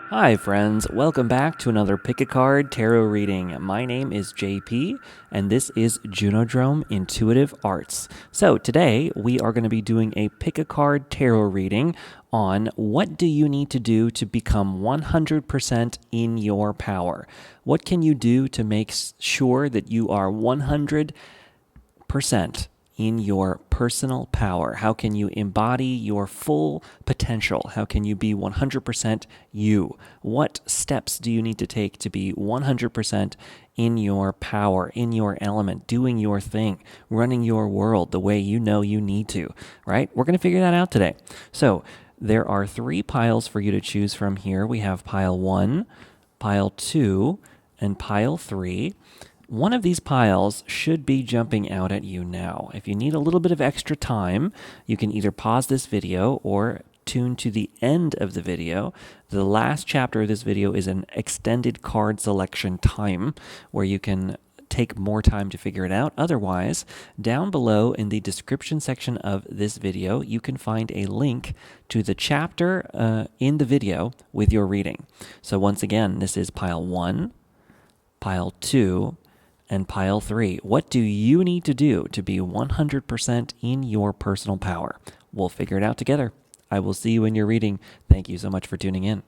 Hi friends, welcome back to another Pick a Card Tarot reading. My name is JP and this is JUNODROME Intuive Arts. So today we are going to be doing a Pick a Card Tarot reading on what do you need to do to become 100% in your power. What can you do to make sure that you are 100% in your personal power? How can you embody your full potential? How can you be 100% you? What steps do you need to take to be 100% in your power, in your element, doing your thing, running your world the way you know you need to, right? We're going to figure that out today. So there are 3 piles for you to choose from here. We have pile 1, pile 2, and pile 3. One of these piles should be jumping out at you now. If you need a little bit of extra time, you can either pause this video or tune to the end of the video. The last chapter of this video is an extended card selection time where you can take more time to figure it out. Otherwise, down below in the description section of this video, you can find a link to the chapter in the video with your reading. So once again, this is pile 1, pile 2, and pile 3. What do you need to do to be 100% in your personal power? We'll figure it out together. I will see you in your reading. Thank you so much for tuning in.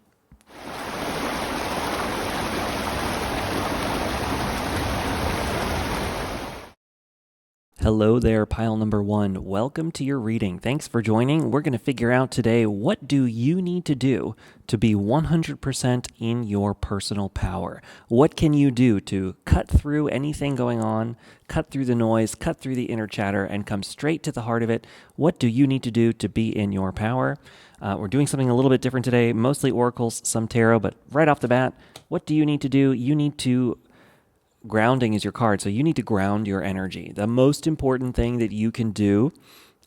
Hello there, pile number 1. Welcome to your reading. Thanks for joining. We're going to figure out today, what do you need to do to be 100% in your personal power? What can you do to cut through anything going on, cut through the noise, cut through the inner chatter, and come straight to the heart of it? What do you need to do to be in your power? We're doing something a little bit different today, mostly oracles, some tarot, but right off the bat, what do you need to do? You need to grounding is your card, so you need to ground your energy. The most important thing that you can do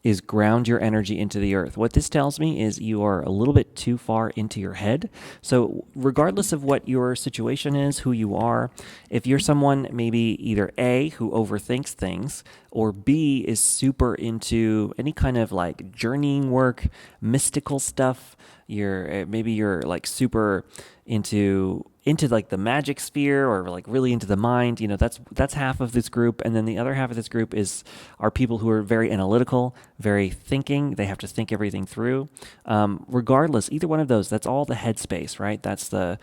is ground your energy into the earth. What this tells me is you are a little bit too far into your head. So regardless of what your situation is, who you are, if you're someone maybe either A, who overthinks things, or B, is super into any kind of like journeying work, mystical stuff, you're like super into like the magic sphere, or like really into the mind, that's half of this group. And then the other half of this group are people who are very analytical, very thinking. They have to think everything through. Regardless, either one of those, that's all the headspace, right? That's the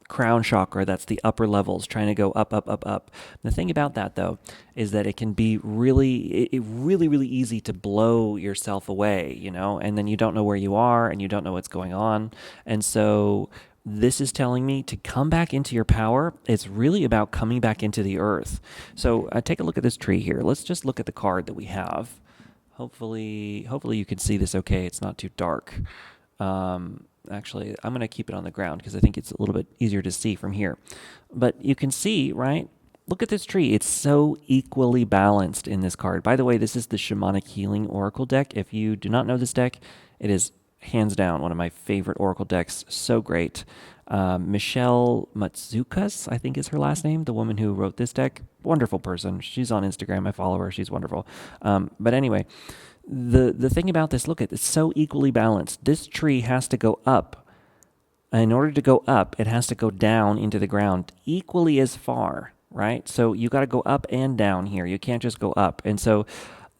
crown chakra. That's the upper levels, trying to go up, up, up, up. The thing about that, though, is that it can be really easy to blow yourself away, and then you don't know where you are and you don't know what's going on. And so this is telling me to come back into your power. It's really about coming back into the earth. So take a look at this tree here. Let's just look at the card that we have. Hopefully you can see this okay. It's not too dark. Actually, I'm going to keep it on the ground because I think it's a little bit easier to see from here. But you can see, right? Look at this tree. It's so equally balanced in this card. By the way, this is the Shamanic Healing Oracle deck. If you do not know this deck, it is hands down one of my favorite oracle decks. So great. Michelle Matsukas, I think is her last name, the woman who wrote this deck. Wonderful person. She's on Instagram. I follow her. She's wonderful. But anyway, the thing about this, look, it's so equally balanced. This tree has to go up. And in order to go up, it has to go down into the ground equally as far, right? So you got to go up and down here. You can't just go up. And so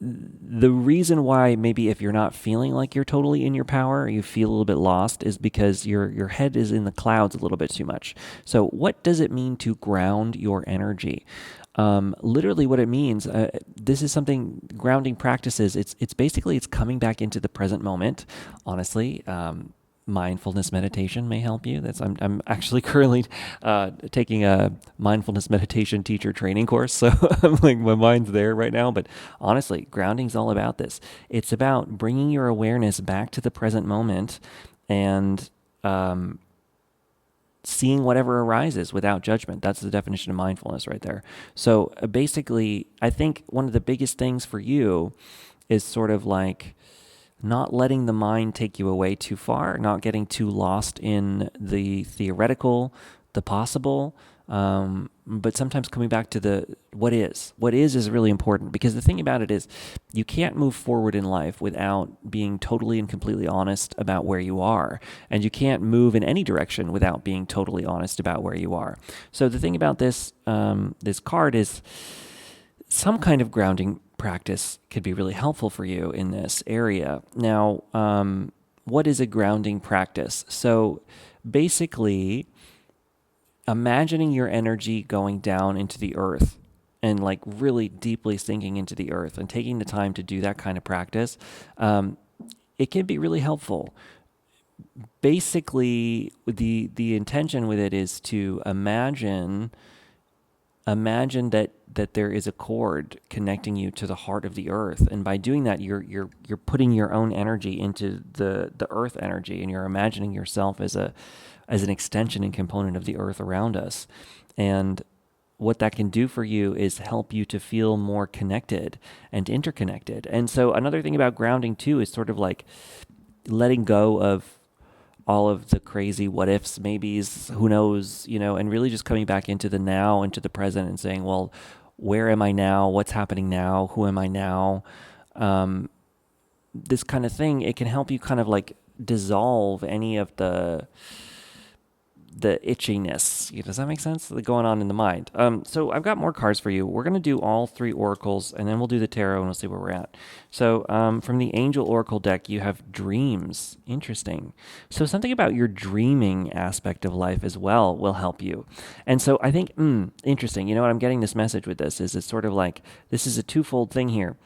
the reason why maybe if you're not feeling like you're totally in your power, or you feel a little bit lost, is because your head is in the clouds a little bit too much. So what does it mean to ground your energy? Literally what it means, this is something, grounding practices, it's basically, it's coming back into the present moment. Honestly, mindfulness meditation may help you. I'm actually currently taking a mindfulness meditation teacher training course, so I'm like, my mind's there right now. But honestly, grounding's all about this. It's about bringing your awareness back to the present moment and seeing whatever arises without judgment. That's the definition of mindfulness right there. So basically, I think one of the biggest things for you is sort of like not letting the mind take you away too far, not getting too lost in the theoretical, the possible, but sometimes coming back to the what is really important, because the thing about it is you can't move forward in life without being totally and completely honest about where you are, and you can't move in any direction without being totally honest about where you are. So the thing about this this card is some kind of grounding practice could be really helpful for you in this area. Now, what is a grounding practice? So basically, imagining your energy going down into the earth and like really deeply sinking into the earth and taking the time to do that kind of practice, it can be really helpful. Basically, the intention with it is to imagine that there is a cord connecting you to the heart of the earth, and by doing that, you're putting your own energy into the earth energy, and you're imagining yourself as an extension and component of the earth around us. And what that can do for you is help you to feel more connected and interconnected. And so another thing about grounding too is sort of like letting go of all of the crazy what ifs, maybes, who knows, and really just coming back into the now, into the present, and saying, well, where am I now? What's happening now? Who am I now? This kind of thing, it can help you kind of like dissolve any of the itchiness. Does that make sense? Going on in the mind. So I've got more cards for you. We're going to do all three oracles, and then we'll do the tarot, and we'll see where we're at. So from the Angel Oracle deck, you have dreams. Interesting. So something about your dreaming aspect of life as well will help you. And so I think, interesting. You know what? I'm getting this message with this is it's sort of like, this is a twofold thing here.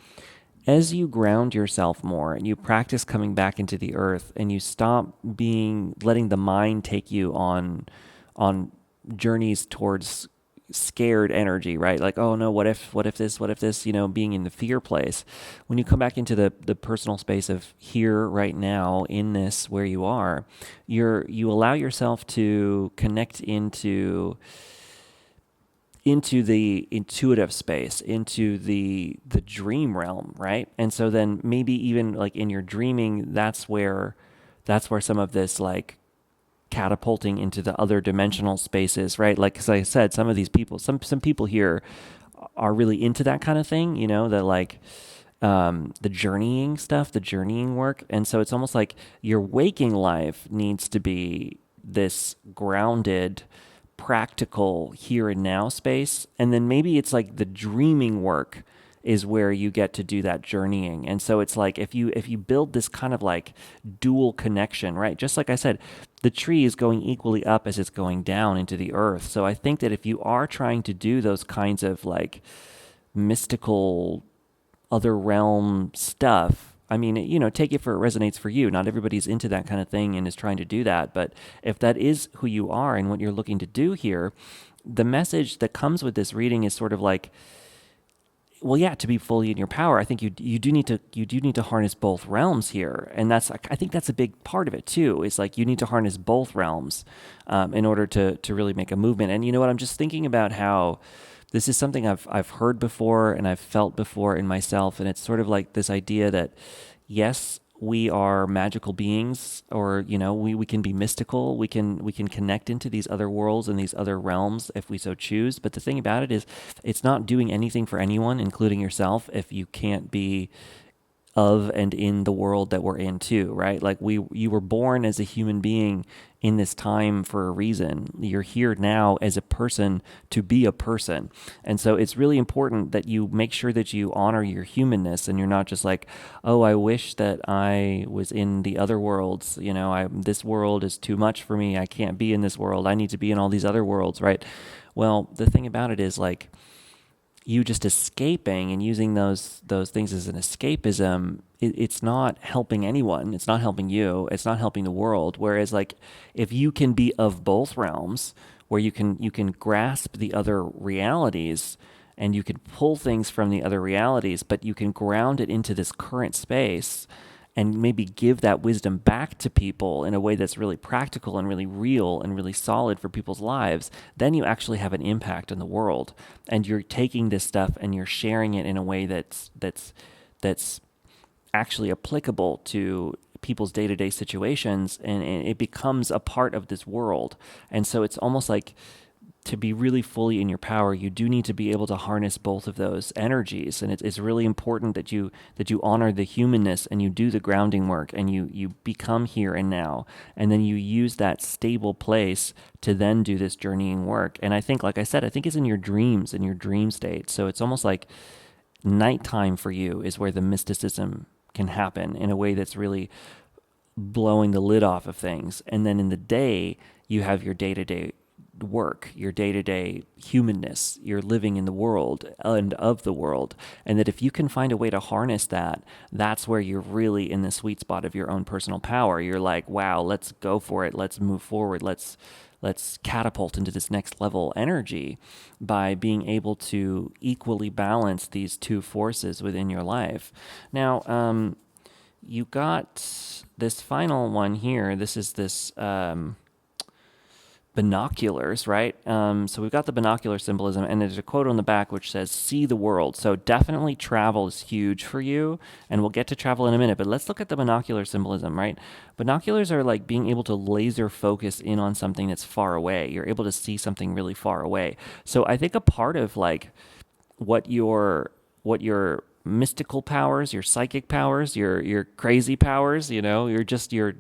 As you ground yourself more and you practice coming back into the earth, and you stop letting the mind take you on journeys towards scared energy, right? Like, oh no, what if this, being in the fear place. When you come back into the personal space of here, right now, in this, where you are, you allow yourself to connect into the intuitive space, into the dream realm, right? And so then maybe even like in your dreaming, that's where some of this like catapulting into the other dimensional spaces, right? Like, as I said, some of these people, some people here are really into that kind of thing, the like the journeying stuff, the journeying work. And so it's almost like your waking life needs to be this grounded, practical here and now space, and then maybe it's like the dreaming work is where you get to do that journeying. And so it's like if you build this kind of like dual connection, right? Just like I said, the tree is going equally up as it's going down into the earth. So I think that if you are trying to do those kinds of like mystical other realm stuff, I mean, take it for it resonates for you. Not everybody's into that kind of thing and is trying to do that. But if that is who you are and what you're looking to do here, the message that comes with this reading is sort of like, well, yeah, to be fully in your power, I think you do need to harness both realms here, and I think that's a big part of it too. Is like you need to harness both realms in order to really make a movement. And you know what? I'm just thinking about how this is something I've heard before and I've felt before in myself, and it's sort of like this idea that, yes, we are magical beings, or we can be mystical. We can connect into these other worlds and these other realms if we so choose. But the thing about it is, it's not doing anything for anyone, including yourself, if you can't be of and in the world that we're in too, right? Like you were born as a human being in this time for a reason. You're here now as a person to be a person. And so it's really important that you make sure that you honor your humanness, and you're not just like, oh, I wish that I was in the other worlds. This world is too much for me. I can't be in this world. I need to be in all these other worlds, right? Well, the thing about it is like, you just escaping and using those things as an escapism, it's not helping anyone. It's not helping you. It's not helping the world. Whereas like if you can be of both realms, where you can grasp the other realities and you can pull things from the other realities, but you can ground it into this current space and maybe give that wisdom back to people in a way that's really practical and really real and really solid for people's lives, then you actually have an impact on the world. And you're taking this stuff and you're sharing it in a way that's actually applicable to people's day-to-day situations, and it becomes a part of this world. And so it's almost like to be really fully in your power, you do need to be able to harness both of those energies. And it's really important that you honor the humanness and you do the grounding work and you become here and now. And then you use that stable place to then do this journeying work. And I think, like I said, I think it's in your dreams, in your dream state. So it's almost like nighttime for you is where the mysticism can happen in a way that's really blowing the lid off of things. And then in the day, you have your day-to-day work, your day-to-day humanness, you're living in the world and of the world. And that if you can find a way to harness that, that's where you're really in the sweet spot of your own personal power. You're like, wow, let's go for it. Let's move forward. Let's catapult into this next level energy by being able to equally balance these two forces within your life. Now, you got this final one here. This is this binoculars, right? So we've got the binocular symbolism, and there's a quote on the back which says, see the world. So definitely travel is huge for you, and we'll get to travel in a minute, but let's look at the binocular symbolism, right? Binoculars are like being able to laser focus in on something that's far away. You're able to see something really far away. So I think a part of like what your mystical powers, your psychic powers, your crazy powers, you're just your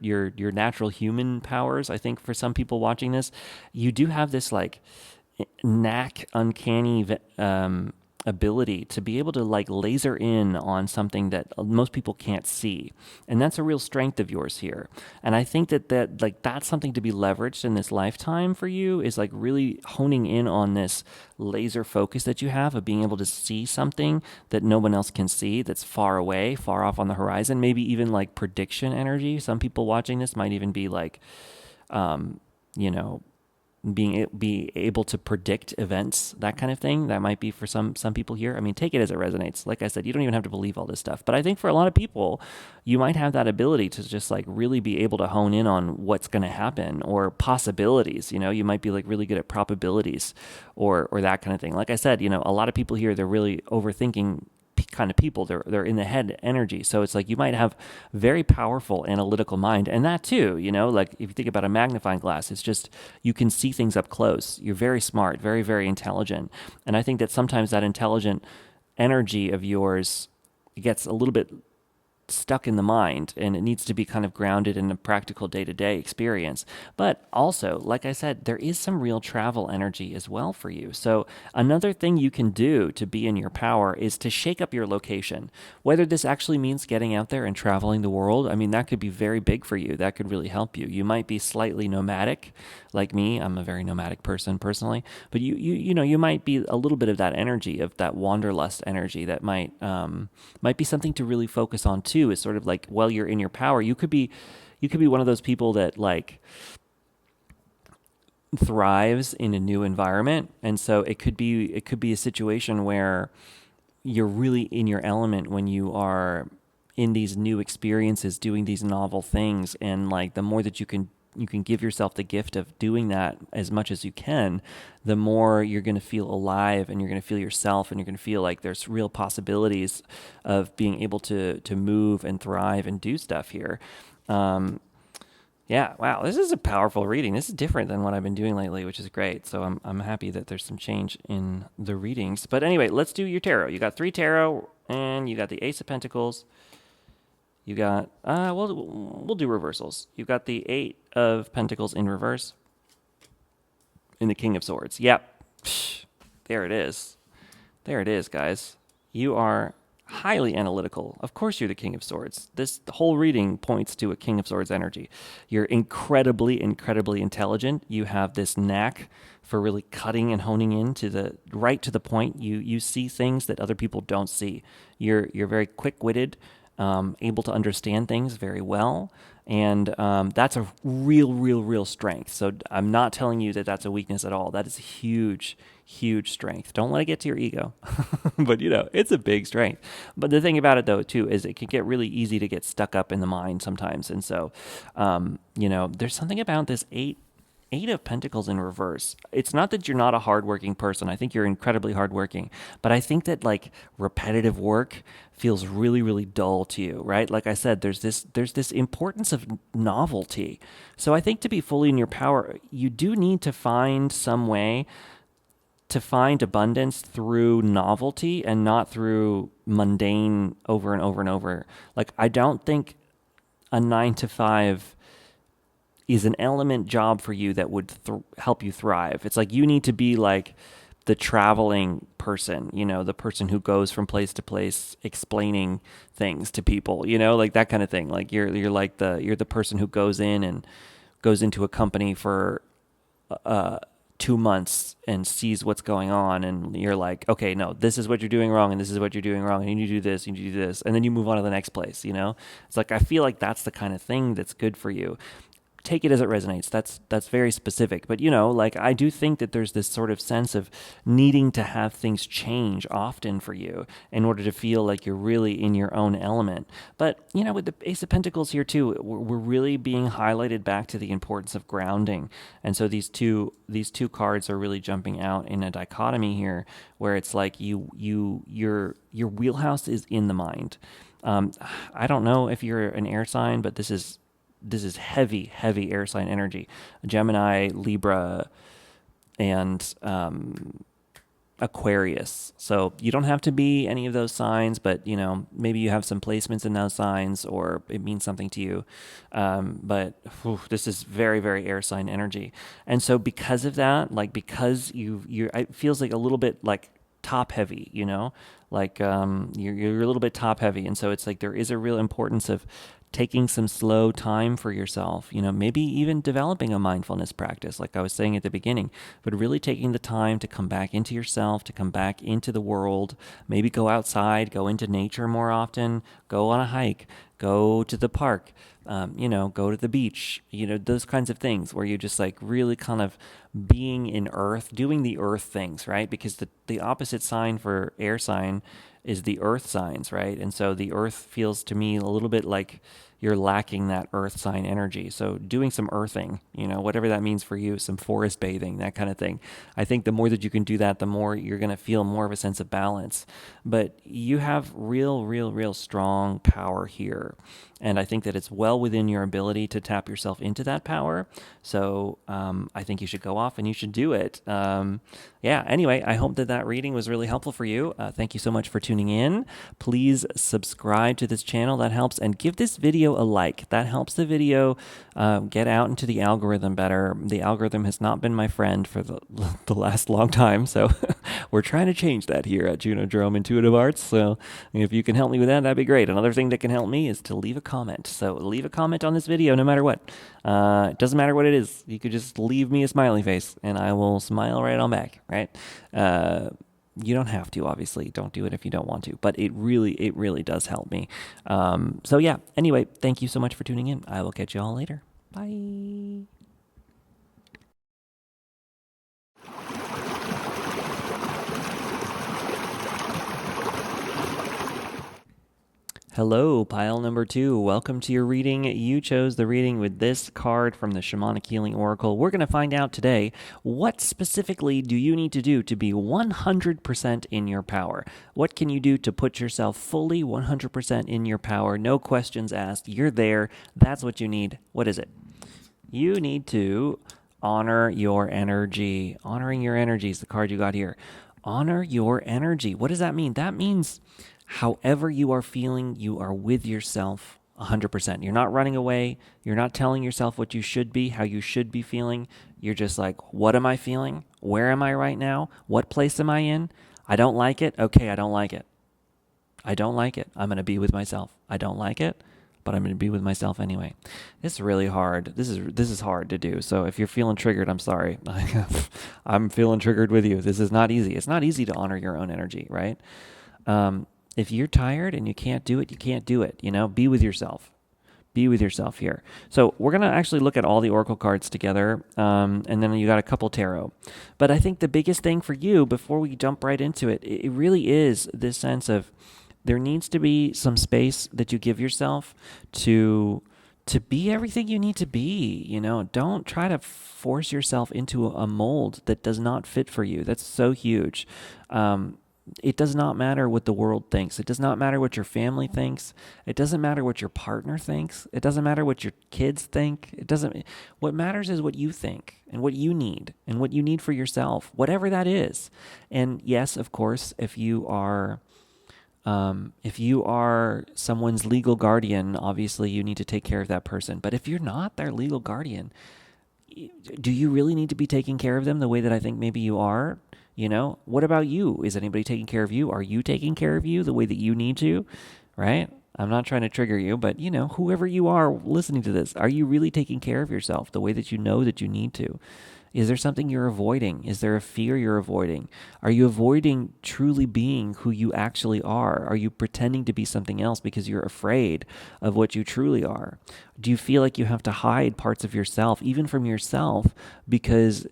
natural human powers. I think for some people watching this, you do have this like uncanny ability to be able to like laser in on something that most people can't see. And that's a real strength of yours here. And I think that like that's something to be leveraged in this lifetime for you, is like really honing in on this laser focus that you have of being able to see something that no one else can see, that's far away, far off on the horizon, maybe even like prediction energy. Some people watching this might even be like, be able to predict events, that kind of thing. That might be for some people here. I mean, take it as it resonates. Like I said, you don't even have to believe all this stuff. But I think for a lot of people, you might have that ability to just like really be able to hone in on what's going to happen or possibilities. You might be like really good at probabilities or that kind of thing. Like I said, a lot of people here, they're really overthinking kind of people. They're in the head energy. So it's like you might have very powerful analytical mind, and that too, like if you think about a magnifying glass, it's just you can see things up close. You're very smart, very, very intelligent. And I think that sometimes that intelligent energy of yours gets a little bit stuck in the mind, and it needs to be kind of grounded in a practical day-to-day experience. But also, like I said, there is some real travel energy as well for you. So another thing you can do to be in your power is to shake up your location. Whether this actually means getting out there and traveling the world, I mean, that could be very big for you. That could really help you. You might be slightly nomadic, like me. I'm a very nomadic person personally, but you might be a little bit of that energy, of that wanderlust energy that might be something to really focus on too. Is sort of like, while you're in your power, you could be one of those people that like thrives in a new environment. And so it could be a situation where you're really in your element when you are in these new experiences, doing these novel things. And like the more that you can give yourself the gift of doing that as much as you can, the more you're going to feel alive, and you're going to feel yourself, and you're going to feel like there's real possibilities of being able to move and thrive and do stuff here. Yeah, wow, this is a powerful reading. This is different than what I've been doing lately, which is great. So I'm happy that there's some change in the readings. But anyway, let's do your tarot. You got 3 tarot, and you got the Ace of Pentacles. You got, we'll do reversals. You've got the 8 of Pentacles in reverse and the King of Swords. Yep. There it is. There it is, guys. You are highly analytical. Of course you're the King of Swords. This whole reading points to a King of Swords energy. You're incredibly, incredibly intelligent. You have this knack for really cutting and honing in right to the point. You see things that other people don't see. You're very quick-witted. Able to understand things very well, and that's a real strength. So I'm not telling you that that's a weakness at all. That is a huge strength. Don't let it get to your ego, but it's a big strength. But the thing about it though too is it can get really easy to get stuck up in the mind sometimes, and so there's something about this 8 of Pentacles in reverse. It's not that you're not a hardworking person. I think you're incredibly hardworking, but I think that like repetitive work feels really, really dull to you, right? Like I said, there's this importance of novelty. So I think to be fully in your power, you do need to find some way to find abundance through novelty and not through mundane over and over and over. Like, I don't think a 9 to 5 is an element job for you that would help you thrive. It's like you need to be like the traveling person, the person who goes from place to place explaining things to people, like that kind of thing. Like you're like you're the person who goes in and goes into a company for 2 months and sees what's going on, and you're like, okay, no, this is what you're doing wrong, and this is what you're doing wrong, and you need to do this, you need to do this, and then you move on to the next place. It's like, I feel like that's the kind of thing that's good for you. Take it as it resonates. That's very specific. But, like, I do think that there's this sort of sense of needing to have things change often for you in order to feel like you're really in your own element. But, with the Ace of Pentacles here too, we're really being highlighted back to the importance of grounding. And so these two cards are really jumping out in a dichotomy here, where it's like your wheelhouse is in the mind. I don't know if you're an air sign, but this is heavy air sign energy. Gemini, Libra, and Aquarius. So you don't have to be any of those signs, but maybe you have some placements in those signs, or it means something to you. But this is very, very air sign energy. And so because of that, like, because it feels like a little bit like top heavy, like you're a little bit top heavy. And so it's like there is a real importance of taking some slow time for yourself, maybe even developing a mindfulness practice, like I was saying at the beginning, but really taking the time to come back into yourself, to come back into the world, maybe go outside, go into nature more often, go on a hike, go to the park, go to the beach, those kinds of things where you're just like really kind of being in earth, doing the earth things, right? Because the opposite sign for air sign is the earth signs, right? And so the earth feels to me a little bit like you're lacking that earth sign energy. So doing some earthing, whatever that means for you, some forest bathing, that kind of thing. I think the more that you can do that, the more you're going to feel more of a sense of balance. But you have real strong power here. And I think that it's well within your ability to tap yourself into that power. So I think you should go off and you should do it. Anyway, I hope that reading was really helpful for you. Thank you so much for tuning in. Please subscribe to this channel. That helps. And give this video a like. That helps the video get out into the algorithm better. The algorithm has not been my friend for the last long time. So we're trying to change that here at JUNODROME Intuive Arts. So if you can help me with that, that'd be great. Another thing that can help me is to leave a comment. So leave a comment on this video no matter what. It doesn't matter what it is. You could just leave me a smiley face and I will smile right on back, right? You don't have to, obviously. Don't do it if you don't want to, but it really does help me. Anyway, thank you so much for tuning in. I will catch you all later. Bye. Hello, pile number 2. Welcome to your reading. You chose the reading with this card from the Shamanic Healing Oracle. We're going to find out today, what specifically do you need to do to be 100% in your power? What can you do to put yourself fully 100% in your power? No questions asked. You're there. That's what you need. What is it? You need to honor your energy. Honoring your energy is the card you got here. Honor your energy. What does that mean? That means however you are feeling, you are with yourself 100%. You're not running away. You're not telling yourself what you should be, how you should be feeling. You're just like, what am I feeling? Where am I right now? What place am I in? I don't like it. Okay, I don't like it. I don't like it. I'm going to be with myself. I don't like it, but I'm going to be with myself anyway. It's really hard. This is hard to do. So if you're feeling triggered, I'm sorry. I'm feeling triggered with you. This is not easy. It's not easy to honor your own energy, right? If you're tired and you can't do it, you can't do it. Be with yourself. Be with yourself here. So we're going to actually look at all the oracle cards together, and then you got a couple tarot. But I think the biggest thing for you, before we jump right into it, it really is this sense of there needs to be some space that you give yourself to be everything you need to be. Don't try to force yourself into a mold that does not fit for you. That's so huge. it does not matter what the world thinks. It does not matter what your family thinks. It doesn't matter what your partner thinks. It doesn't matter what your kids think. What matters is what you think and what you need and what you need for yourself, whatever that is. And yes, of course, if you are someone's legal guardian, obviously you need to take care of that person. But if you're not their legal guardian, do you really need to be taking care of them the way that I think maybe you are? What about you? Is anybody taking care of you? Are you taking care of you the way that you need to? Right? I'm not trying to trigger you, but whoever you are listening to this, are you really taking care of yourself the way that you know that you need to? Is there something you're avoiding? Is there a fear you're avoiding? Are you avoiding truly being who you actually are? Are you pretending to be something else because you're afraid of what you truly are? Do you feel like you have to hide parts of yourself, even from yourself, because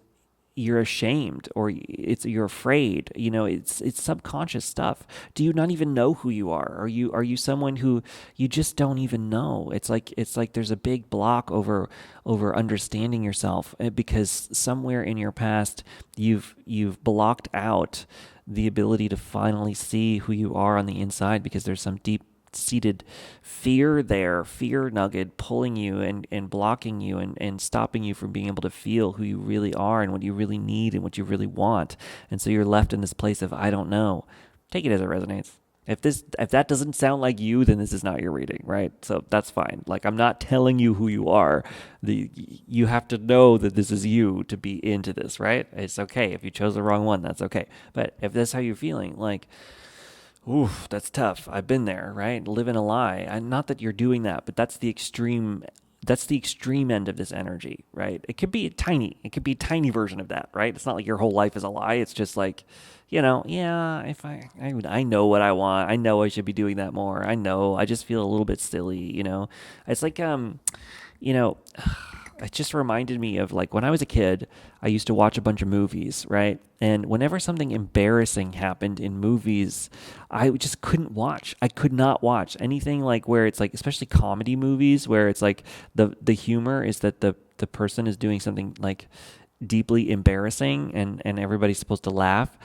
you're ashamed or you're afraid? It's subconscious stuff. Do you not even know who you are? Are you someone who you just don't even know? It's like there's a big block over understanding yourself because somewhere in your past you've blocked out the ability to finally see who you are on the inside because there's some deep-seated fear nugget pulling you and blocking you and stopping you from being able to feel who you really are and what you really need and what you really want. And so you're left in this place of, I don't know. Take it as it resonates. If that doesn't sound like you, then this is not your reading, right? So that's fine. Like, I'm not telling you who you are. You have to know that this is you to be into this, right? It's okay. If you chose the wrong one, that's okay. But if that's how you're feeling, like, oof, that's tough. I've been there, right? Living a lie. And not that you're doing that, but that's the extreme end of this energy, right? It could be a tiny version of that, right? It's not like your whole life is a lie. It's just like, if I know what I want. I know I should be doing that more. I know. I just feel a little bit silly, It's like, it just reminded me of like when I was a kid, I used to watch a bunch of movies, right? And whenever something embarrassing happened in movies, I just couldn't watch. I could not watch anything like where it's like, especially comedy movies, where it's like the humor is that the person is doing something like deeply embarrassing and everybody's supposed to laugh.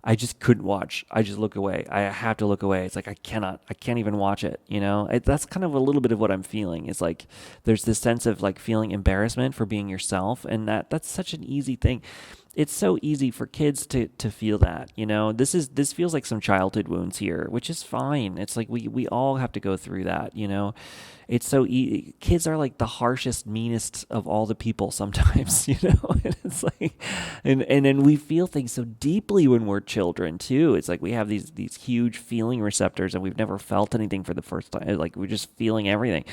I just couldn't watch. I just look away. I have to look away. It's like I can't even watch it, That's kind of a little bit of what I'm feeling. It's like there's this sense of like feeling embarrassment for being yourself, and that's such an easy thing. It's so easy for kids to feel that, This feels like some childhood wounds here, which is fine. It's like we all have to go through that, It's so easy. Kids are like the harshest, meanest of all the people sometimes, And it's like, and then we feel things so deeply when we're children too. It's like we have these huge feeling receptors, and we've never felt anything for the first time. Like we're just feeling everything,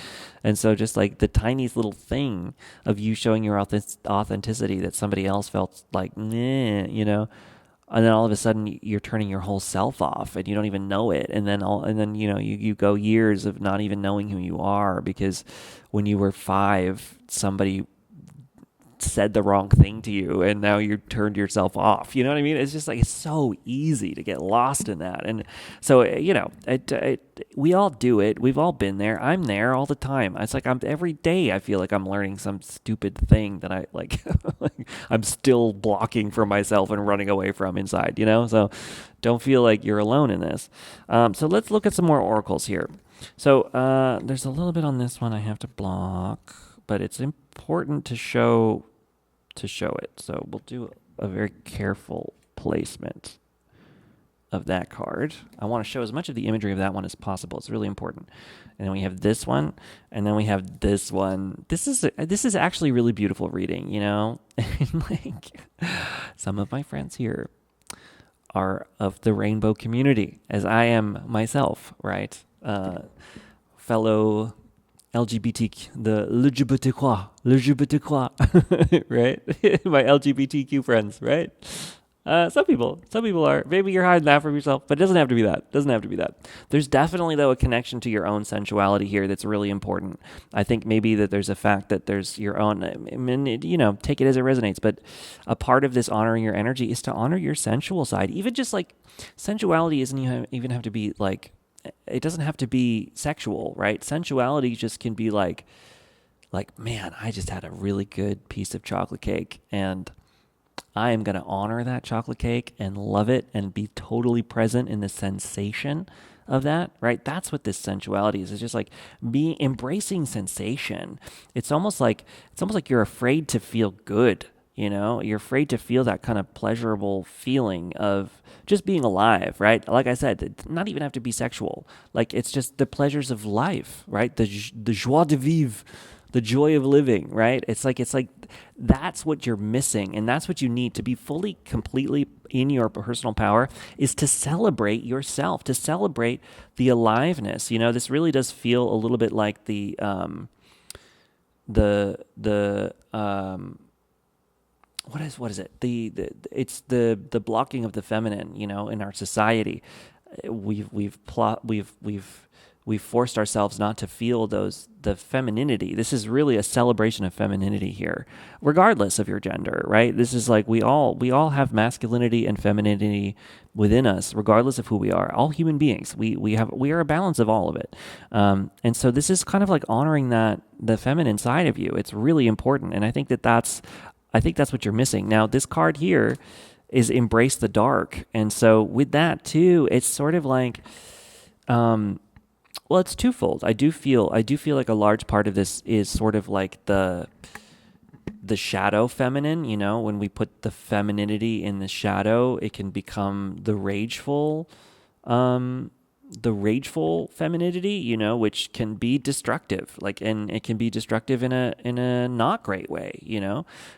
and so just like the tiniest little thing of you showing your authenticity that somebody else felt like, nah, and then all of a sudden you're turning your whole self off and you don't even know it. And then you go years of not even knowing who you are because when you were 5, somebody said the wrong thing to you and now you turned yourself off. You know what I mean? It's just like, it's so easy to get lost in that. And so, we all do it. We've all been there. I'm there all the time. It's like every day I feel like I'm learning some stupid thing that I like, I'm still blocking from myself and running away from inside, So don't feel like you're alone in this. So let's look at some more oracles here. So there's a little bit on this one I have to block, but it's important to show it. So we'll do a very careful placement of that card. I want to show as much of the imagery of that one as possible. It's really important. And then we have this one, and then we have this one. This is actually really beautiful reading, And like some of my friends here are of the rainbow community, as I am myself, right? Fellow LGBTQ, the LGBTQ, right? My LGBTQ friends, right? Some people are. Maybe you're hiding that from yourself, but it doesn't have to be that. There's definitely, though, a connection to your own sensuality here that's really important. I think maybe that there's a fact that there's your own, take it as it resonates, but a part of this honoring your energy is to honor your sensual side. Even just like sensuality even have to be like, it doesn't have to be sexual, right? Sensuality just can be like, man, I just had a really good piece of chocolate cake and I am going to honor that chocolate cake and love it and be totally present in the sensation of that, right? That's what this sensuality is. It's just like embracing sensation. It's almost like you're afraid to feel good, You're afraid to feel that kind of pleasurable feeling of just being alive, right? Like I said, it not even have to be sexual. Like it's just the pleasures of life, right? The joie de vivre, the joy of living, right? It's like that's what you're missing, and that's what you need to be fully, completely in your personal power, is to celebrate yourself, to celebrate the aliveness. This really does feel a little bit like the what is it? It's the blocking of the feminine, in our society. We've forced ourselves not to feel the femininity. This is really a celebration of femininity here, regardless of your gender, right? This is like we all have masculinity and femininity within us, regardless of who we are. All human beings, we are a balance of all of it, and so this is kind of like honoring the feminine side of you. It's really important, and I think that's what you're missing. Now, this card here is embrace the dark, and so with that too, it's sort of like. Well, it's twofold. I do feel like a large part of this is sort of like the shadow feminine, when we put the femininity in the shadow, it can become the rageful femininity, which can be destructive, and it can be destructive in a not great way,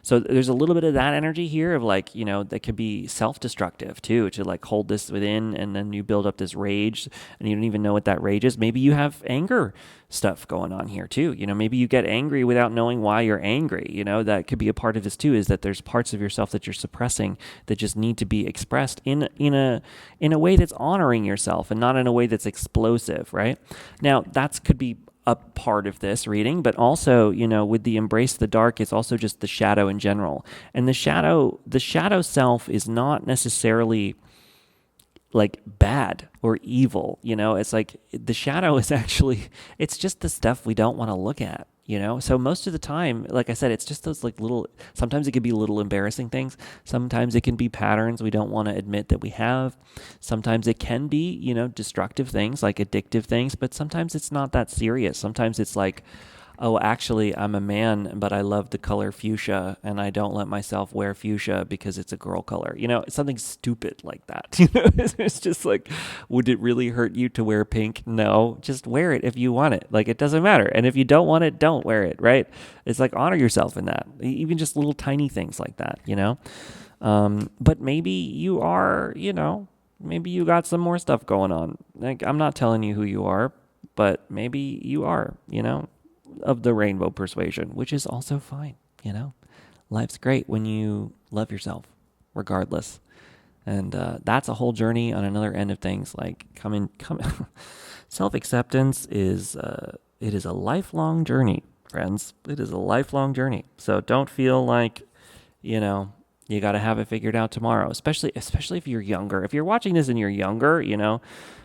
So there's a little bit of that energy here of that could be self-destructive too, to hold this within, and then you build up this rage and you don't even know what that rage is. Maybe you have anger stuff going on here too. Maybe you get angry without knowing why you're angry. That could be a part of this too, is that there's parts of yourself that you're suppressing that just need to be expressed in a way that's honoring yourself and not in a way that's explosive, right? Now, that could be a part of this reading, but also, with the embrace the dark, it's also just the shadow in general. And the shadow self is not necessarily bad or evil, it's like the shadow is actually, it's just the stuff we don't want to look at, so most of the time, like I said, it's just those little, sometimes it can be little embarrassing things. Sometimes it can be patterns we don't want to admit that we have. Sometimes it can be, destructive things, like addictive things, but sometimes it's not that serious. Sometimes it's like, oh, actually, I'm a man, but I love the color fuchsia, and I don't let myself wear fuchsia because it's a girl color. Something stupid like that. It's just like, would it really hurt you to wear pink? No, just wear it if you want it. It doesn't matter. And if you don't want it, don't wear it, right? It's like, honor yourself in that. Even just little tiny things like that, But maybe you are, maybe you got some more stuff going on. I'm not telling you who you are, but maybe you are, of the rainbow persuasion, which is also fine. Life's great when you love yourself, regardless. And that's a whole journey on another end of things. Self-acceptance is it is a lifelong journey, friends. It is a lifelong journey. So don't feel like you got to have it figured out tomorrow. Especially if you're younger. If you're watching this and you're younger,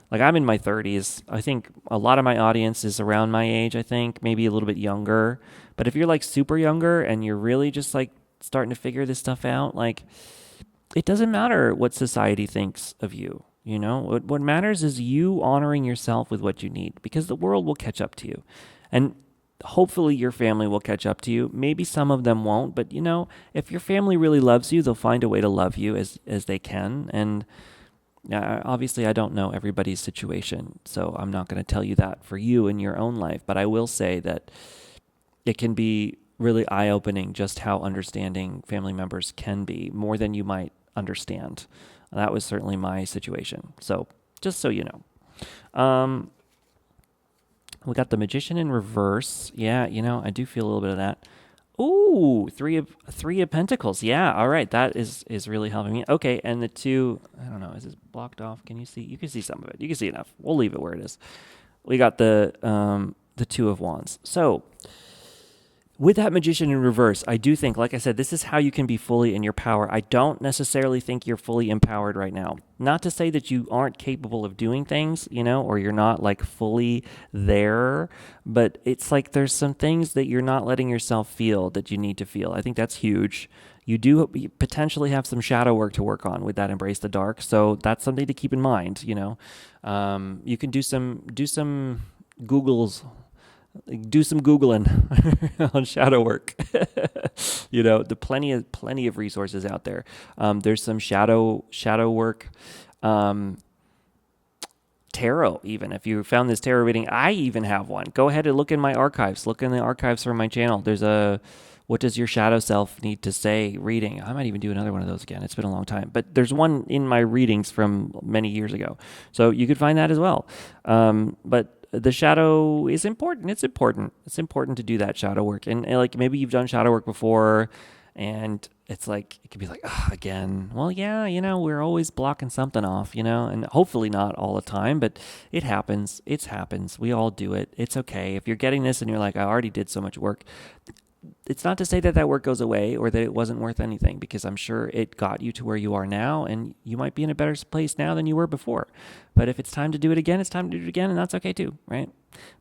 I'm in my 30s. I think a lot of my audience is around my age, I think, maybe a little bit younger. But if you're super younger and you're really just starting to figure this stuff out, it doesn't matter what society thinks of you. What matters is you honoring yourself with what you need, because the world will catch up to you. And hopefully your family will catch up to you. Maybe some of them won't, but if your family really loves you, they'll find a way to love you as they can. And obviously, I don't know everybody's situation, so I'm not going to tell you that for you in your own life, but I will say that it can be really eye-opening just how understanding family members can be, more than you might understand. That was certainly my situation, so just so you know. We got the Magician in reverse. Yeah, I do feel a little bit of that. Ooh, three of Pentacles. Yeah, all right. That is really helping me. Okay, and the two, I don't know, is this blocked off? Can you see? You can see some of it. You can see enough. We'll leave it where it is. We got the Two of Wands. So with that Magician in reverse, I do think, like I said, this is how you can be fully in your power. I don't necessarily think you're fully empowered right now. Not to say that you aren't capable of doing things, or you're not like fully there, but it's like there's some things that you're not letting yourself feel that you need to feel. I think that's huge. You do potentially have some shadow work to work on with that Embrace the Dark, so that's something to keep in mind. You can do some Googles. Do some Googling on shadow work. The plenty of resources out there. There's some shadow work, tarot. Even if you found this tarot reading, I even have one. Go ahead and look in my archives. Look in the archives for my channel. There's a "What does your shadow self need to say?" reading. I might even do another one of those again. It's been a long time, but there's one in my readings from many years ago, so you could find that as well. But the shadow is important. It's important. It's important to do that shadow work. And like maybe you've done shadow work before and it's like, it could be like, again. Well, yeah, we're always blocking something off, and hopefully not all the time, but it happens. It happens. We all do it. It's okay. If you're getting this and you're like, I already did so much work, it's not to say that that work goes away or that it wasn't worth anything, because I'm sure it got you to where you are now, and you might be in a better place now than you were before. But if it's time to do it again, it's time to do it again, and that's okay too, right?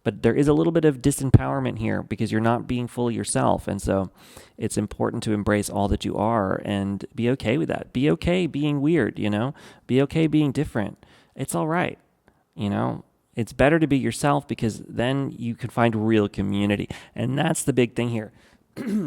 But there is a little bit of disempowerment here because you're not being fully yourself, and so it's important to embrace all that you are and be okay with that. Be okay being weird, Be okay being different. It's all right, It's better to be yourself because then you can find real community, and that's the big thing here.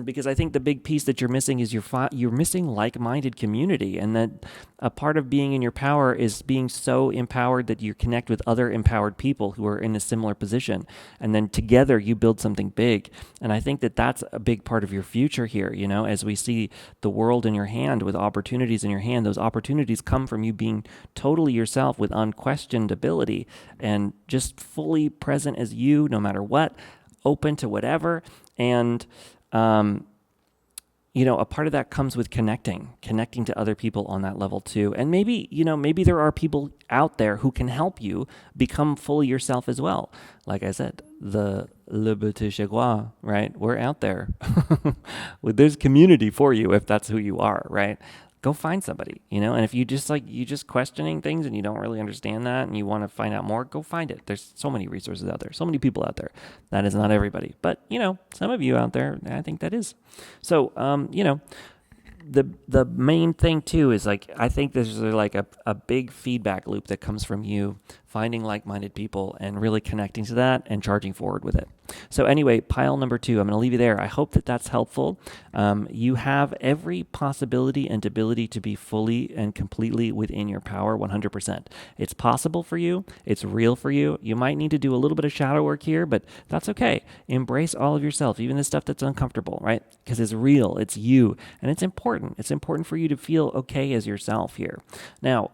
Because I think the big piece that you're missing is you're missing like-minded community, and that a part of being in your power is being so empowered that you connect with other empowered people who are in a similar position, and then together you build something big. And I think that that's a big part of your future here, as we see the world in your hand with opportunities in your hand. Those opportunities come from you being totally yourself with unquestioned ability and just fully present as you, no matter what, open to whatever. And a part of that comes with connecting to other people on that level too. And maybe there are people out there who can help you become fully yourself as well. Like I said, the Le Petit Chagua, right? We're out there. There's community for you if that's who you are, right? Go find somebody, and if you just questioning things and you don't really understand that and you want to find out more, go find it. There's so many resources out there, so many people out there. That is not everybody, but some of you out there, I think that is. So, the main thing too is I think there's a big feedback loop that comes from you finding like-minded people and really connecting to that and charging forward with it. So anyway, pile number 2, I'm going to leave you there. I hope that that's helpful. You have every possibility and ability to be fully and completely within your power 100%. It's possible for you. It's real for you. You might need to do a little bit of shadow work here, but that's okay. Embrace all of yourself, even the stuff that's uncomfortable, right? Because it's real. It's you. And it's important. It's important for you to feel okay as yourself here. Now,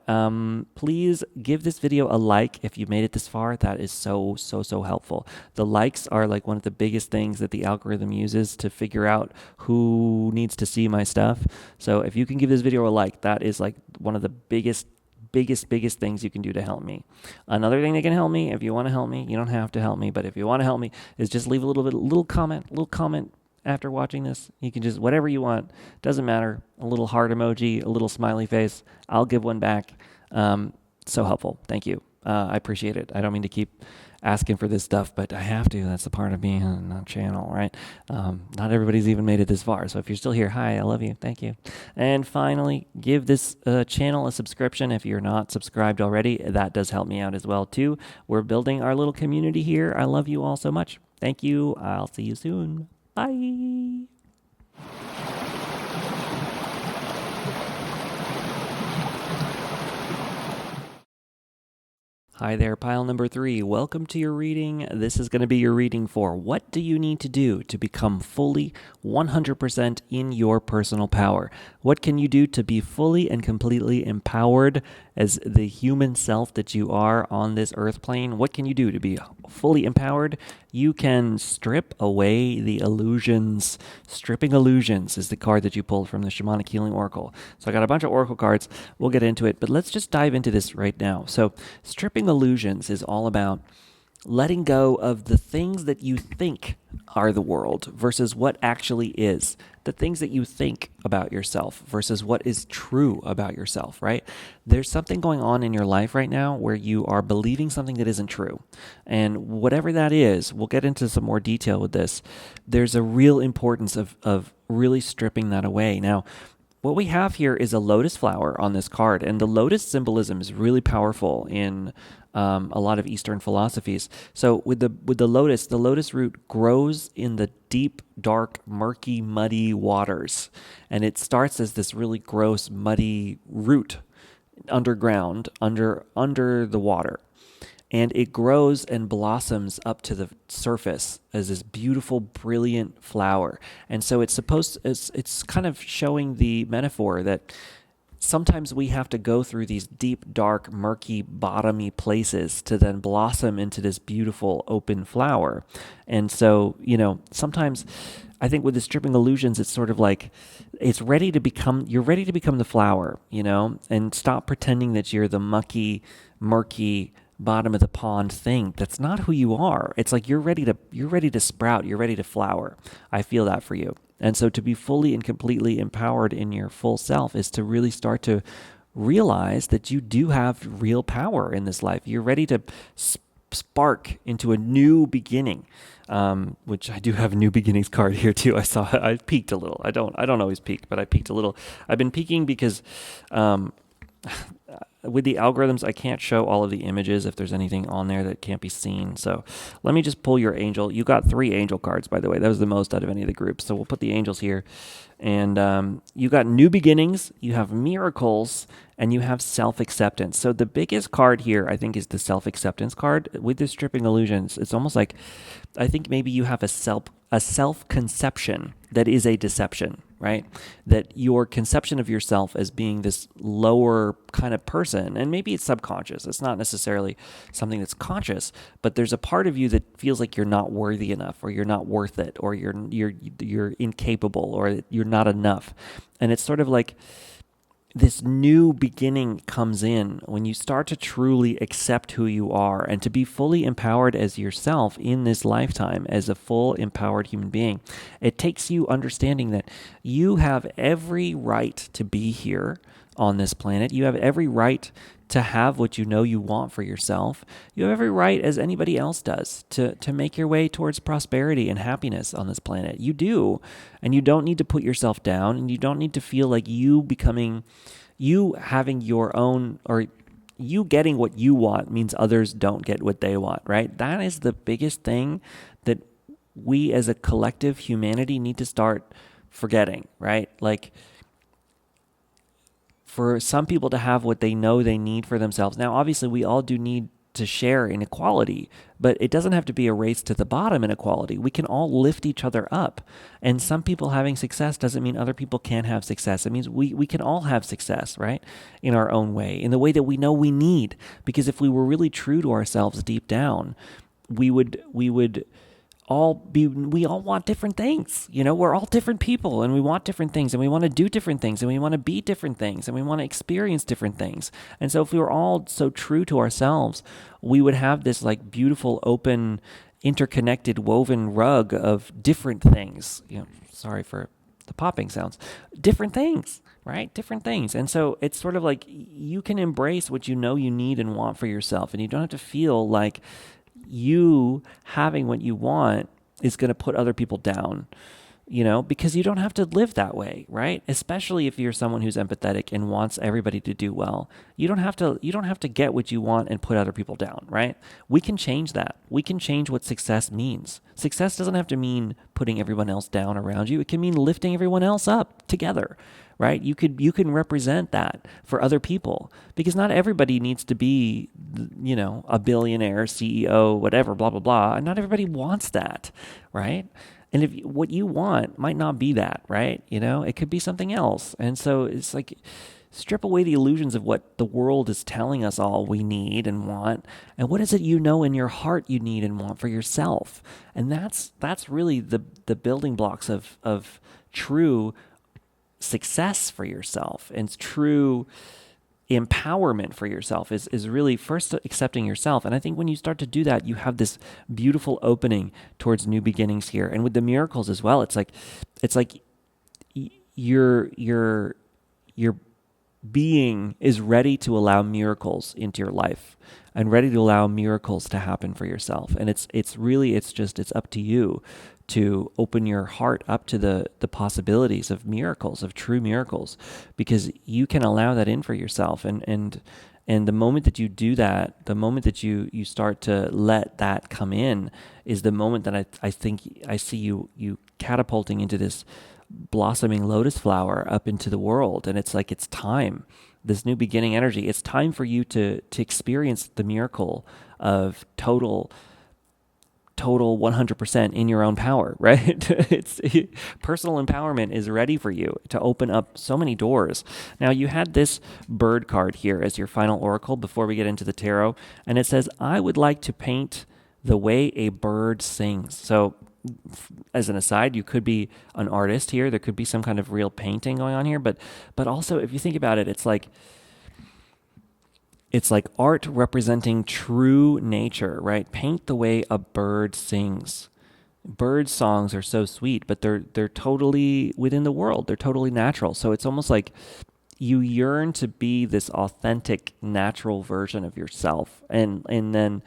please give this video a like if you made it this far. That is so helpful. The likes are one of the biggest things that the algorithm uses to figure out who needs to see my stuff. So if you can give this video a like, that is one of the biggest things you can do to help me. Another thing that can help me, if you want to help me, you don't have to help me, but if you want to help me, is just leave a little comment after watching this. You can just, whatever you want, doesn't matter. A little heart emoji, a little smiley face. I'll give one back. So helpful. Thank you. I appreciate it. I don't mean to keep asking for this stuff, but I have to. That's the part of being on a channel, right? Not everybody's even made it this far. So if you're still here, hi, I love you. Thank you. And finally, give this channel a subscription if you're not subscribed already. That does help me out as well, too. We're building our little community here. I love you all so much. Thank you. I'll see you soon. Bye. Hi there, pile number 3. Welcome to your reading. This is going to be your reading for what do you need to do to become fully 100% in your personal power? What can you do to be fully and completely empowered as the human self that you are on this earth plane? What can you do to be fully empowered? You can strip away the illusions. Stripping illusions is the card that you pulled from the Shamanic Healing Oracle. So I got a bunch of oracle cards. We'll get into it, but let's just dive into this right now. So stripping illusions is all about letting go of the things that you think are the world versus what actually is, the things that you think about yourself versus what is true about yourself, right? There's something going on in your life right now where you are believing something that isn't true. And whatever that is, we'll get into some more detail with this. There's a real importance of really stripping that away. Now, what we have here is a lotus flower on this card, and the lotus symbolism is really powerful in a lot of Eastern philosophies. So with the lotus root grows in the deep, dark, murky, muddy waters, and it starts as this really gross, muddy root underground, under the water. And it grows and blossoms up to the surface as this beautiful, brilliant flower. And so it's kind of showing the metaphor that sometimes we have to go through these deep, dark, murky, bottomy places to then blossom into this beautiful, open flower. And so, sometimes I think with the stripping illusions, it's sort of like you're ready to become the flower, and stop pretending that you're the mucky, murky, bottom of the pond thing. That's not who you are. It's like you're ready to sprout, you're ready to flower. I feel that for you. And so to be fully and completely empowered in your full self is to really start to realize that you do have real power in this life. You're ready to spark into a new beginning, which I do have a new beginnings card here too. I peeked a little. I don't always peek, but I peeked a little. I've been peeking because with the algorithms, I can't show all of the images if there's anything on there that can't be seen. So let me just pull your angel. You got 3 angel cards, by the way. That was the most out of any of the groups. So we'll put the angels here. And you got new beginnings, you have miracles, and you have self-acceptance. So the biggest card here, I think, is the self-acceptance card. With the stripping illusions, it's almost like, I think maybe you have a self-conception that is a deception, right? That your conception of yourself as being this lower kind of person, and maybe it's subconscious. It's not necessarily something that's conscious, but there's a part of you that feels like you're not worthy enough, or you're not worth it, or you're incapable, or you're not enough. And it's sort of like this new beginning comes in when you start to truly accept who you are and to be fully empowered as yourself in this lifetime as a full empowered human being. It takes you understanding that you have every right to be here on this planet. You have every right to have what you know you want for yourself. You have every right, as anybody else does, to make your way towards prosperity and happiness on this planet. You do. And you don't need to put yourself down, and you don't need to feel like you having your own, or you getting what you want means others don't get what they want, right? That is the biggest thing that we as a collective humanity need to start forgetting, right? Like, for some people to have what they know they need for themselves. Now, obviously, we all do need to share in equality, but it doesn't have to be a race to the bottom in equality. We can all lift each other up. And some people having success doesn't mean other people can't have success. It means we can all have success, right? In our own way, in the way that we know we need. Because if we were really true to ourselves deep down, we all want different things. We're all different people, and we want different things, and we want to do different things, and we want to be different things, and we want to experience different things. And so if we were all so true to ourselves, we would have this like beautiful, open, interconnected, woven rug of different things. Sorry for the popping sounds. Different things, right? Different things. And so it's sort of like you can embrace what you know you need and want for yourself, and you don't have to feel like you having what you want is going to put other people down, because you don't have to live that way, right? Especially if you're someone who's empathetic and wants everybody to do well. You don't have to get what you want and put other people down, right? We can change that. We can change what success means. Success doesn't have to mean putting everyone else down around you. It can mean lifting everyone else up together, right? You can represent that for other people, because not everybody needs to be, a billionaire, CEO, whatever, blah, blah, blah. And not everybody wants that, right? And if what you want might not be that, right? It could be something else. And so it's like, strip away the illusions of what the world is telling us all we need and want. And what is it in your heart you need and want for yourself? And that's really the building blocks of true success for yourself, and true empowerment for yourself is really first accepting yourself. And I think when you start to do that, you have this beautiful opening towards new beginnings here. And with the miracles as well, it's like your being is ready to allow miracles into your life and ready to allow miracles to happen for yourself. And it's up to you to open your heart up to the possibilities of miracles, of true miracles, because you can allow that in for yourself. And the moment that you do that, the moment that you start to let that come in, is the moment that I think I see you catapulting into this blossoming lotus flower up into the world. And it's like, it's time, this new beginning energy. It's time for you to experience the miracle of total 100% in your own power, right? It's personal empowerment is ready for you to open up so many doors. Now, you had this bird card here as your final oracle before we get into the tarot, and it says, I would like to paint the way a bird sings. So as an aside, you could be an artist here. There could be some kind of real painting going on here, but also if you think about it, it's like art representing true nature, right? Paint the way a bird sings. Bird songs are so sweet, but they're totally within the world. They're totally natural. So it's almost like you yearn to be this authentic, natural version of yourself. And then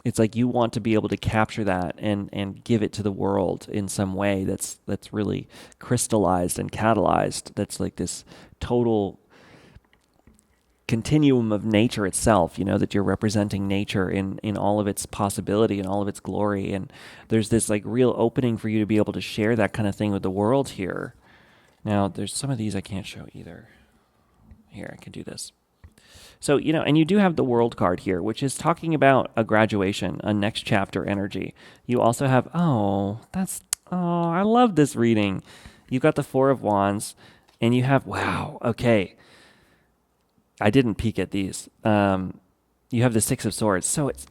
it's like you want to be able to capture that and give it to the world in some way that's really crystallized and catalyzed. That's like this total continuum of nature itself, that you're representing nature in all of its possibility and all of its glory. And there's this like real opening for you to be able to share that kind of thing with the world here. Now, there's some of these I can't show either. Here, I can do this. So, and you do have the world card here, which is talking about a graduation, a next chapter energy. You also have, I love this reading. You've got the Four of Wands, and you have, wow, okay. I didn't peek at these. You have the Six of Swords. So it's,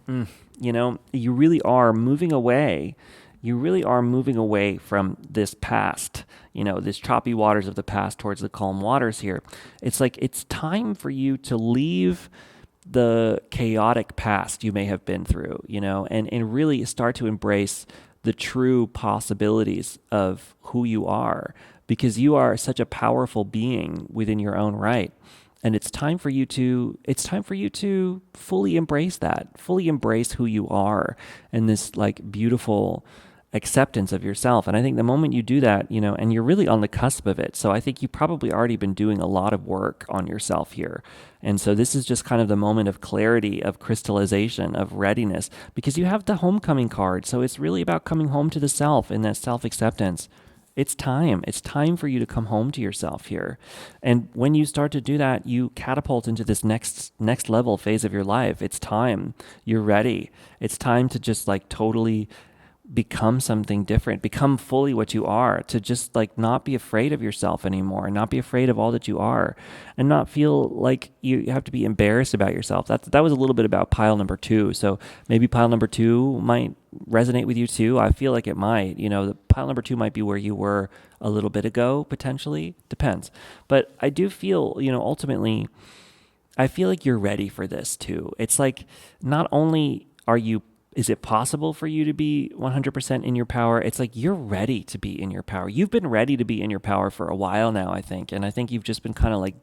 you really are moving away. You really are moving away from this past, this choppy waters of the past towards the calm waters here. It's like it's time for you to leave the chaotic past you may have been through, and really start to embrace the true possibilities of who you are, because you are such a powerful being within your own right. And it's time for you to fully embrace that, fully embrace who you are, and this like beautiful acceptance of yourself. And I think the moment you do that, and you're really on the cusp of it. So I think you've probably already been doing a lot of work on yourself here. And so this is just kind of the moment of clarity, of crystallization, of readiness, because you have the homecoming card. So it's really about coming home to the self and that self-acceptance. It's time. It's time for you to come home to yourself here. And when you start to do that, you catapult into this next level phase of your life. It's time. You're ready. It's time to just like totally become something different, become fully what you are, to just like not be afraid of yourself anymore, not be afraid of all that you are, and not feel like you have to be embarrassed about yourself. That was a little bit about pile number 2. So maybe pile number 2 might resonate with you too. I feel like it might, the pile number 2 might be where you were a little bit ago, potentially, depends. But I do feel, ultimately, I feel like you're ready for this too. It's like, not only is it possible for you to be 100% in your power? It's like you're ready to be in your power. You've been ready to be in your power for a while now, I think. And I think you've just been kind of like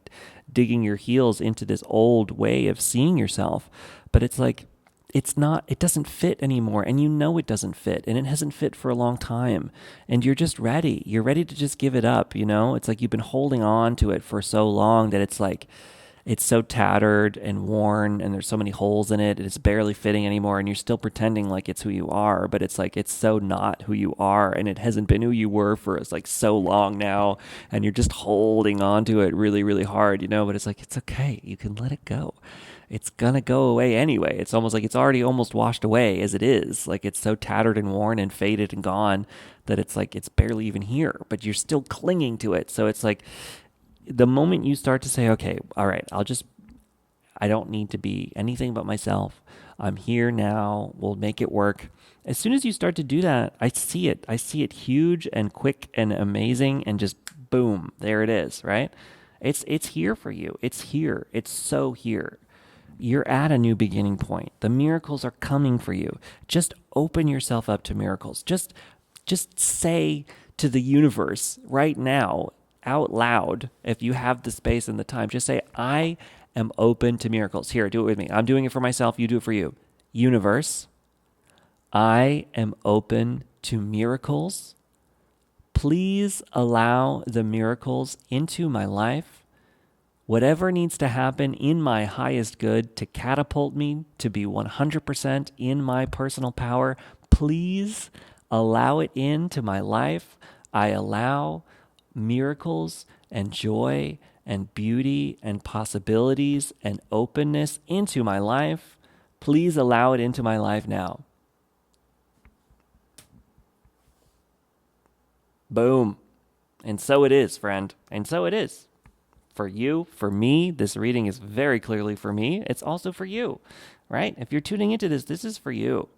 digging your heels into this old way of seeing yourself. But it's like, it doesn't fit anymore. And it doesn't fit. And it hasn't fit for a long time. And you're just ready. You're ready to just give it up, It's like you've been holding on to it for so long that it's like, it's so tattered and worn, and there's so many holes in it, and it's barely fitting anymore, and you're still pretending like it's who you are, but it's like it's so not who you are, and it hasn't been who you were for like so long now, and you're just holding on to it really, really hard, but it's like, it's okay. You can let it go. It's gonna go away anyway. It's almost like it's already almost washed away as it is. Like it's so tattered and worn and faded and gone that it's like it's barely even here, but you're still clinging to it. So it's like, the moment you start to say, okay, all right, I don't need to be anything but myself. I'm here now. We'll make it work. As soon as you start to do that, I see it. I see it huge and quick and amazing and just boom, there it is, right? It's here for you. It's here. It's so here. You're at a new beginning point. The miracles are coming for you. Just open yourself up to miracles. Just say to the universe right now, out loud, if you have the space and the time, just say, I am open to miracles. Here, do it with me. I'm doing it for myself. You do it for you. Universe, I am open to miracles. Please allow the miracles into my life. Whatever needs to happen in my highest good to catapult me to be 100% in my personal power, please allow it into my life. I allow miracles and joy and beauty and possibilities and openness into my life. Please allow it into my life now. Boom. And so it is, friend. And so it is. For you, for me, this reading is very clearly for me. It's also for you, right? If you're tuning into this, this is for you.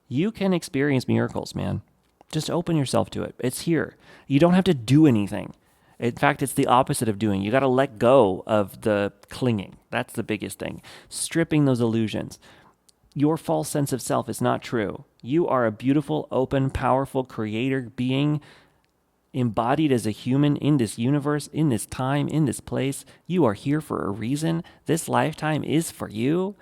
You can experience miracles, man. Just open yourself to it. It's here. You don't have to do anything. In fact, it's the opposite of doing. You got to let go of the clinging. That's the biggest thing. Stripping those illusions. Your false sense of self is not true. You are a beautiful, open, powerful creator being embodied as a human in this universe, in this time, in this place. You are here for a reason. This lifetime is for you.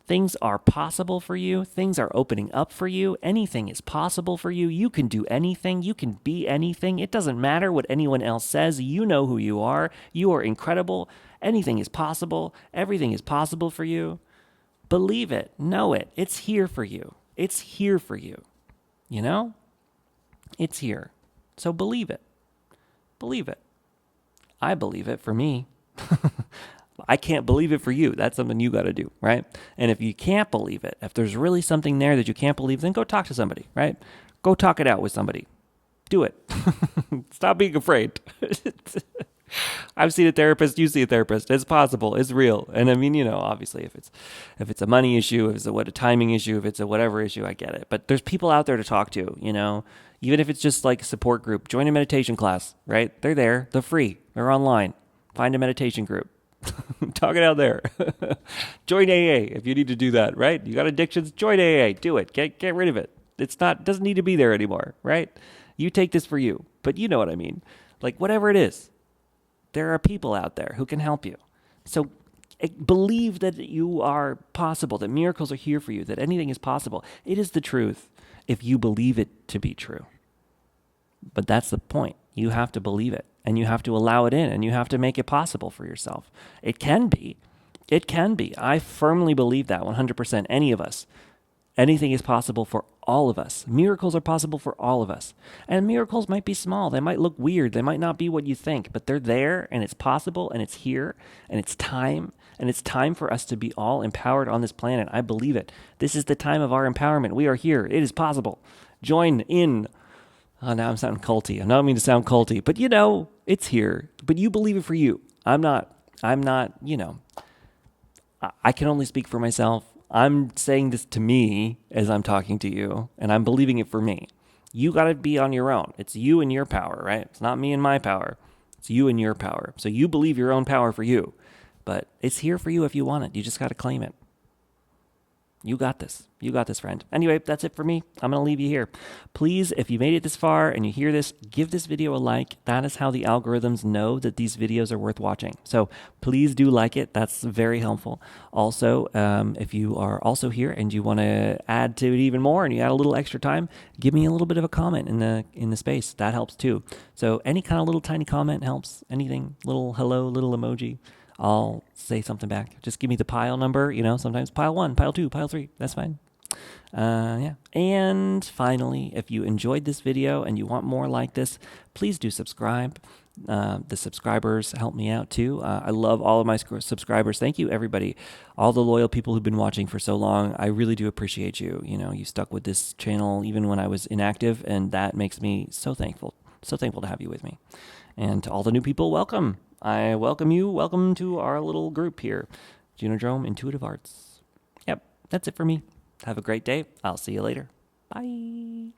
Things are possible for you. Things are opening up for you. Anything is possible for you. You can do anything. You can be anything. It doesn't matter what anyone else says. You know who you are. You are incredible. Anything is possible. Everything is possible for you. Believe it. Know it. It's here for you. It's here for you. You know? It's here. So believe it. Believe it. I believe it for me. I can't believe it for you. That's something you got to do, right? And if you can't believe it, if there's really something there that you can't believe, then go talk to somebody, right? Go talk it out with somebody. Do it. Stop being afraid. I've seen a therapist. You see a therapist. It's possible. It's real. And I mean, you know, obviously, if it's a money issue, if it's a timing issue, if it's a whatever issue, I get it. But there's people out there to talk to. You know, even if it's just like a support group, join a meditation class. Right? They're there. They're free. They're online. Find a meditation group. Talk it out there. Join AA if you need to do that. Right? You got addictions. Join AA. Do it. Get rid of it. Doesn't need to be there anymore. Right? You take this for you. But you know what I mean. Like whatever it is. There are people out there who can help you. So believe that you are possible, that miracles are here for you, that anything is possible. It is the truth if you believe it to be true. But that's the point. You have to believe it, and you have to allow it in, and you have to make it possible for yourself. It can be. It can be. I firmly believe that 100%. Any of us. Anything is possible for all of us. Miracles are possible for all of us. And miracles might be small. They might look weird. They might not be what you think, but they're there and it's possible and it's here and it's time. And it's time for us to be all empowered on this planet. I believe it. This is the time of our empowerment. We are here. It is possible. Join in. Oh, now I'm sounding culty. I don't mean to sound culty, but you know, it's here. But you believe it for you. I'm not, you know, I can only speak for myself. I'm saying this to me as I'm talking to you, and I'm believing it for me. You got to be on your own. It's you and your power, right? It's not me and my power. It's you and your power. So you believe your own power for you, but it's here for you if you want it. You just got to claim it. You got this. You got this, friend. Anyway, that's it for me. I'm going to leave you here. Please, if you made it this far and you hear this, give this video a like. That is how the algorithms know that these videos are worth watching. So please do like it. That's very helpful. Also, if you are also here and you want to add to it even more and you add a little extra time, give me a little bit of a comment in the space. That helps too. So any kind of little tiny comment helps. Anything, little hello, little emoji. I'll say something back. Just give me the pile number, you know, sometimes pile 1, pile 2, pile 3. That's fine. Yeah. And finally, if you enjoyed this video and you want more like this, please do subscribe. The subscribers help me out too. I love all of my subscribers. Thank you, everybody. All the loyal people who've been watching for so long. I really do appreciate you. You know, you stuck with this channel even when I was inactive, and that makes me so thankful. So thankful to have you with me. And to all the new people, welcome. I welcome you. Welcome to our little group here, JUNODROME Intuitive Arts. Yep, that's it for me. Have a great day. I'll see you later. Bye.